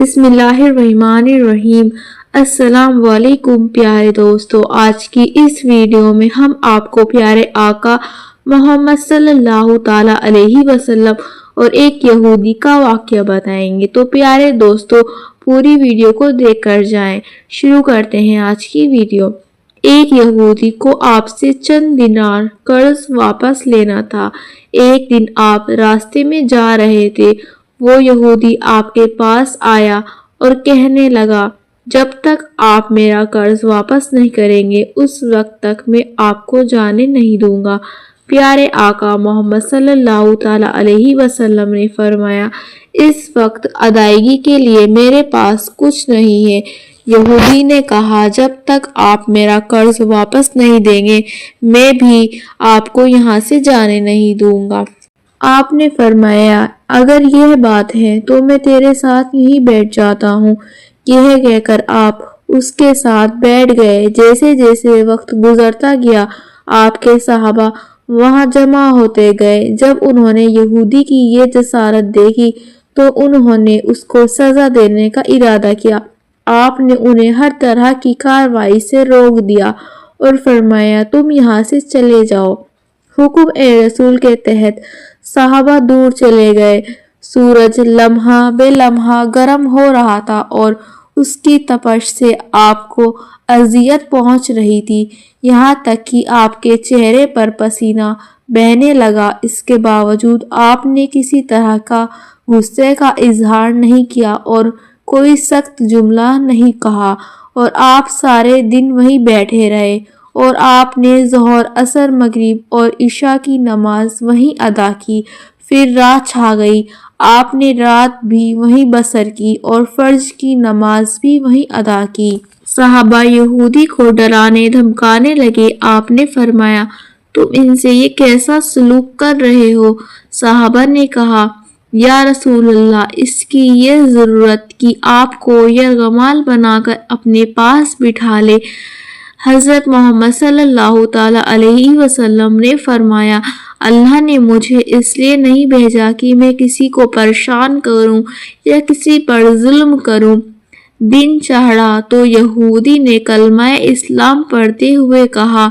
بسم اللہ الرحمن الرحیم۔ السلام علیکم پیارے دوستو، آج کی اس ویڈیو میں ہم آپ کو پیارے آقا محمد صلی اللہ تعالی علیہ وسلم اور ایک یہودی کا واقعہ بتائیں گے۔ تو پیارے دوستو پوری ویڈیو کو دیکھ کر جائیں۔ شروع کرتے ہیں آج کی ویڈیو۔ ایک یہودی کو آپ سے چند دینار قرض واپس لینا تھا۔ ایک دن آپ راستے میں جا رہے تھے، وہ یہودی آپ کے پاس آیا اور کہنے لگا، جب تک آپ میرا قرض واپس نہیں کریں گے اس وقت تک میں آپ کو جانے نہیں دوں گا۔ پیارے آقا محمد صلی اللہ تعالی علیہ وسلم نے فرمایا، اس وقت ادائیگی کے لیے میرے پاس کچھ نہیں ہے۔ یہودی نے کہا، جب تک آپ میرا قرض واپس نہیں دیں گے میں بھی آپ کو یہاں سے جانے نہیں دوں گا۔ آپ نے فرمایا، اگر یہ بات ہے تو میں تیرے ساتھ یہیں بیٹھ جاتا ہوں۔ یہ کہہ کر آپ اس کے ساتھ بیٹھ گئے۔ جیسے جیسے وقت گزرتا گیا آپ کے صحابہ وہاں جمع ہوتے گئے۔ جب انہوں نے یہودی کی یہ جسارت دیکھی تو انہوں نے اس کو سزا دینے کا ارادہ کیا۔ آپ نے انہیں ہر طرح کی کارروائی سے روک دیا اور فرمایا، تم یہاں سے چلے جاؤ۔ حکم رسول کے تحت صحابہ دور چلے گئے۔ سورج لمحہ بے لمحہ گرم ہو رہا تھا اور اس کی تپش سے آپ کو اذیت پہنچ رہی تھی، یہاں تک کہ آپ کے چہرے پر پسینہ بہنے لگا۔ اس کے باوجود آپ نے کسی طرح کا غصے کا اظہار نہیں کیا اور کوئی سخت جملہ نہیں کہا، اور آپ سارے دن وہیں بیٹھے رہے اور آپ نے ظہر، عصر، مغرب اور عشاء کی نماز وہیں ادا کی۔ پھر رات چھا گئی، آپ نے رات بھی وہیں بسر کی اور فجر کی نماز بھی وہیں ادا کی۔ صحابہ یہودی کو ڈرانے دھمکانے لگے۔ آپ نے فرمایا، تم ان سے یہ کیسا سلوک کر رہے ہو؟ صحابہ نے کہا، یا رسول اللہ، اس کی یہ ضرورت کہ آپ کو یرغمال بنا کر اپنے پاس بٹھا لے۔ حضرت محمد صلی اللہ تعالی علیہ وسلم نے فرمایا، اللہ نے مجھے اس لیے نہیں بھیجا کہ میں کسی کو پریشان کروں یا کسی پر ظلم کروں۔ دن چڑھا تو یہودی نے کلمہ اسلام پڑھتے ہوئے کہا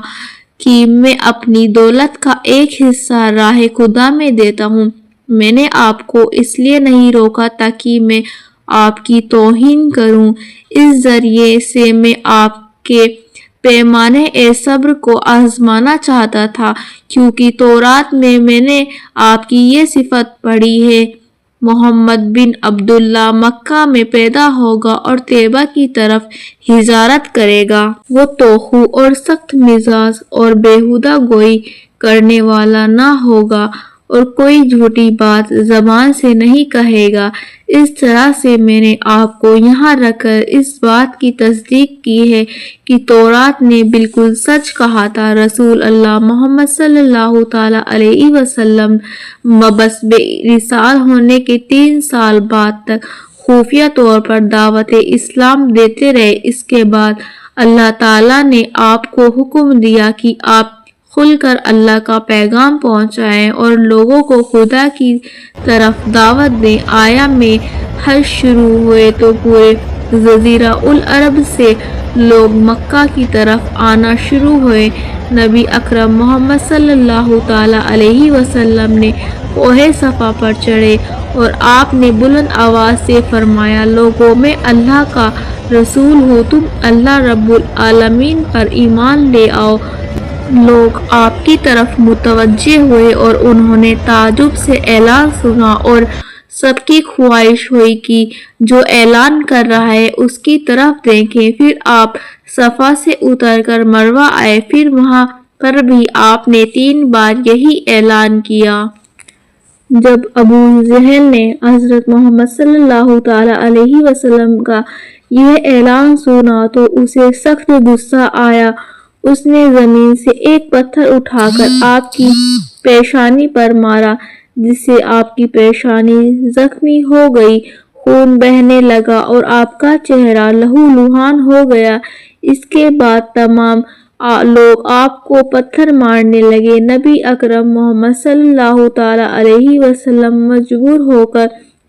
کہ میں اپنی دولت کا ایک حصہ راہ خدا میں دیتا ہوں۔ میں نے آپ کو اس لیے نہیں روکا تاکہ میں آپ کی توہین کروں، اس ذریعے سے میں آپ کے پیمانے صبر کو آزمانا چاہتا تھا، کیونکہ تورات میں نے آپ کی یہ صفت پڑھی ہے، محمد بن عبداللہ مکہ میں پیدا ہوگا اور طیبہ کی طرف ہجرت کرے گا۔ وہ توخو اور سخت مزاج اور بیہودہ گوئی کرنے والا نہ ہوگا اور کوئی جھوٹی بات زبان سے نہیں کہے گا۔ اس طرح سے میں نے آپ کو یہاں رکھ کر اس بات کی تصدیق کی ہے کہ تورات نے بالکل سچ کہا تھا۔ رسول اللہ محمد صلی اللہ تعالی علیہ وسلم مبعوث رسالت ہونے کے 3 سال بعد تک خفیہ طور پر دعوت اسلام دیتے رہے۔ اس کے بعد اللہ تعالیٰ نے آپ کو حکم دیا کہ آپ کھل کر اللہ کا پیغام پہنچائیں اور لوگوں کو خدا کی طرف دعوت دیں۔ ایام میں حج شروع ہوئے تو پورے جزیرہ العرب سے لوگ مکہ کی طرف آنا شروع ہوئے۔ نبی اکرم محمد صلی اللہ تعالی علیہ وسلم نے کوہ صفا پر چڑھے اور آپ نے بلند آواز سے فرمایا، لوگوں میں اللہ کا رسول ہوں، تم اللہ رب العالمین پر ایمان لے آؤ۔ لوگ آپ کی طرف متوجہ ہوئے اور انہوں نے تعجب سے اعلان سنا اور سب کی خواہش ہوئی کہ جو اعلان کر رہا ہے اس کی طرف دیکھیں۔ پھر آپ صفا سے اتر کر مروہ آئے، پھر وہاں پر بھی آپ نے 3 بار یہی اعلان کیا۔ جب ابو جہل نے حضرت محمد صلی اللہ تعالی علیہ وسلم کا یہ اعلان سنا تو اسے سخت غصہ آیا۔ اس نے زمین سے ایک پتھر اٹھا کر آپ کی پیشانی پر مارا، جس سے آپ کی پیشانی زخمی ہو گئی، خون بہنے لگا اور آپ کا چہرہ لہولہان ہو گیا۔ اس کے بعد تمام لوگ آپ کو پتھر مارنے لگے۔ نبی اکرم محمد صلی اللہ تعالی علیہ وسلم مجبور ہو کر